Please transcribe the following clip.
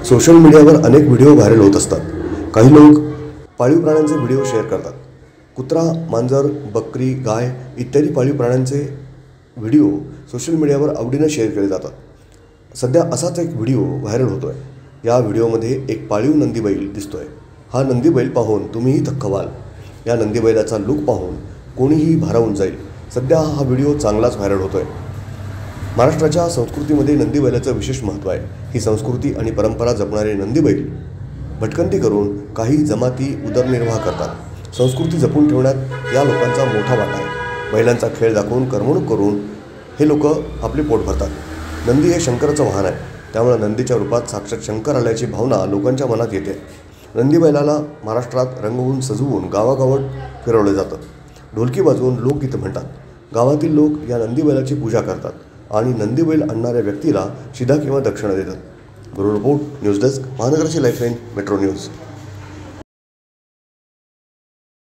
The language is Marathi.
सोशल मीडियावर अनेक व्हिडिओ व्हायरल होत असतात। काही लोक पाळीव प्राण्यांचे व्हिडिओ शेअर करतात। कुत्रा, मांजर, बकरी, गाय इत्यादी पाळीव प्राण्यांचे व्हिडिओ सोशल मीडियावर आवडीने शेअर केले जातात। सध्या असाच एक व्हिडिओ व्हायरल होतोय। या व्हिडिओमध्ये एक पाळीव नंदी बैल दिसतोय। हा नंदी बैल पाहून तुम्हीही थक्क व्हाल। या नंदी बैलाचा लूक पाहून कोणीही भारावून जाईल। सध्या हा व्हिडिओ चांगलाच व्हायरल होतोय। महाराष्ट्राच्या संस्कृतीमध्ये नंदी बैलाचं विशेष महत्त्व आहे। ही संस्कृती आणि परंपरा जपणारे नंदी बैल भटकंती करून काही जमाती उदरनिर्वाह करतात। संस्कृती जपून ठेवण्यात या लोकांचा मोठा वाटा आहे। बैलांचा खेळ दाखवून करमणूक करून हे लोक आपले पोट भरतात। नंदी हे शंकराचं वाहन आहे, त्यामुळे नंदीच्या रूपात साक्षात शंकर आल्याची भावना लोकांच्या मनात येते। नंदी बैलाला महाराष्ट्रात रंगवून सजवून गावागावात फिरवलं जातं। ढोलकी वाजवून लोकगीतं म्हणतात। गावातील लोक या नंदी बैलाची पूजा करतात आणि नंदी बैल आणणाऱ्या व्यक्तीला शिधा किंवा दक्षिणा देतात। ब्युरो रिपोर्ट, न्यूज डेस्क, महानगराची लाईफलाईन, मेट्रो न्यूज।